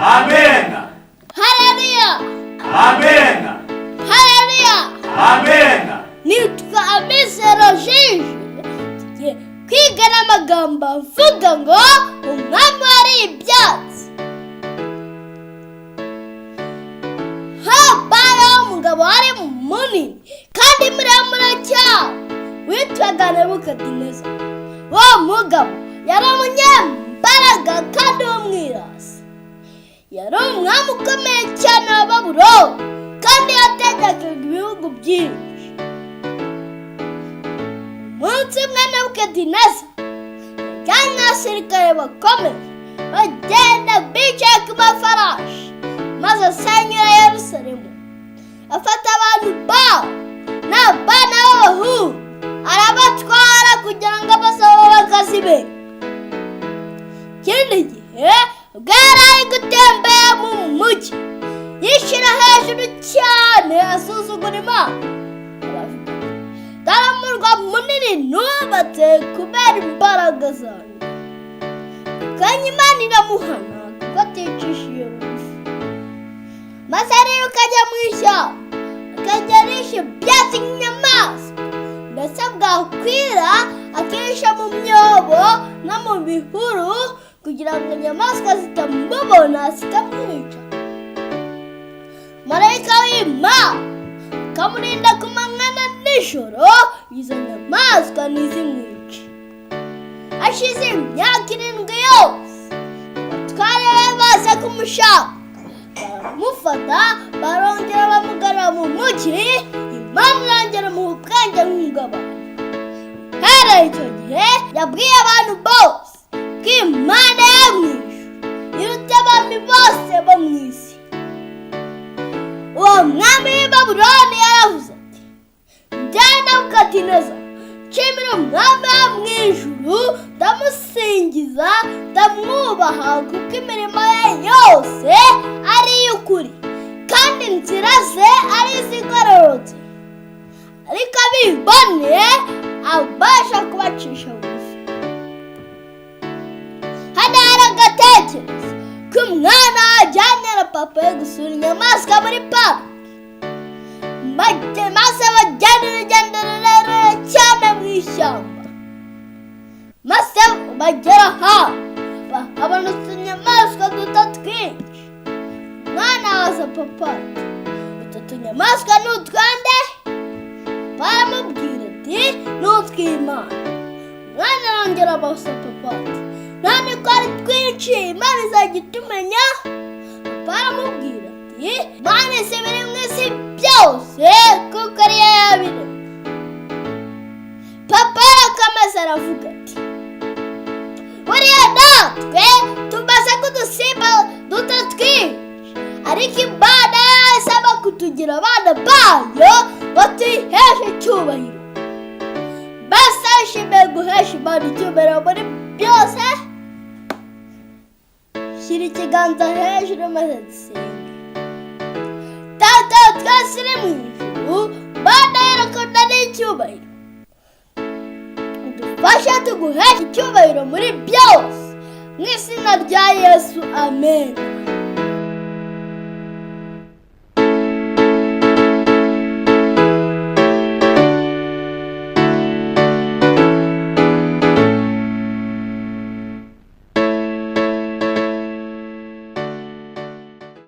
Amen. Haleluya. Amen. Haleluya. Amen. Nitwa Amizero Jiji. Tugiye kwigana amagambo avuga ngo umwami wari ibyatsi. Habayeho umugabo wari munini kandi muremure cyane witwaga Nebukadineza. Uwo mugabo yari umunyembaraga kandi w'umwirasi. Yari umwami ukomeye cyane wa Babuloni kandi yategekaga ibihugu byinshi. Umunsi umwe Nebukadineza yajyanye n'abasirikare bakomeye bagenda bicaye ku mafarashi maze asenyera Yerusalemu. Afata abantu baho n'abana b'abahungu arabatwara kugira ngo abasaba bakazibe. Ikindi gihe ubwo yari ari gutembera mu mujyi yishyira hejuru cyane asuzugura Imana. Aravuga dore umurwa munini nubatse kubera imbaraga zanjye. Kandi Imana iramuhana kuko aticishije bugufi. Maze rero akajya mu ishyamba akajya arisha ibyatsi nk'inyamaswa, ndetse bwakwira akihisha mu myobo no mu bihuru kugira ngo inyamaswa zitamubona zikamwica. Marayika w'Imana akamurinda ku manywa na nijoro izo nyamaswa ntizimwice. Hashize imyaka 7 yose abatware be baza kumushaka, baramufata barongera bamugarura mu mujyi. Imana irongera mu bwenge nk'ubw'abantu. Uhereye icyo gihe yabwiye abantu bose ko Imana yo mu ijuru iruta abami bose bo mu isi. Uwo mwami w'i Babuloni yaravuze ati njyewe Nebukadineza nshimira umwami wo mu ijuru, ndamusingiza ndamwubaha kuko imirimo ye yose ari iy'ukuri kandi inzira ze ari izigororotse, ariko abibone abasha kubacisha bugufi. Hano hari agatekerezo k'umwana wajyanye na papa we gusura inyamaswa muri pariki, maze bagenda urugendo rurerure cyane mu ishyamba. Maze bagera ahantu bahabona utunyamaswa duto twinshi. Umwana abaza papa ati utu tunyamaswa ni utwande? Baramubwira ati ni utw'Imana. Umwana arongera abaza papa ati none ko ari twinshi Imana izajya itumenya? Baramubwira ati Imana isi biri mu isi byose kuko ariyo yabiremye. Papa arakomeza aravuga ati buriya natwe tumaze kudusimba duto twinshi, ariko Imana yasaba kutugira abana bayo batuyiheshe icyubahiro. Mbese wishimiye guhesha Imana icyubahiro muri byose? Shyira ikiganza hejuru maze dusenge. Data twese uri mu ijuru, Mana yarakunda n'icyubahiro, udufashe tuguheshe icyubahiro muri byose mu izina rya Yesu, amen.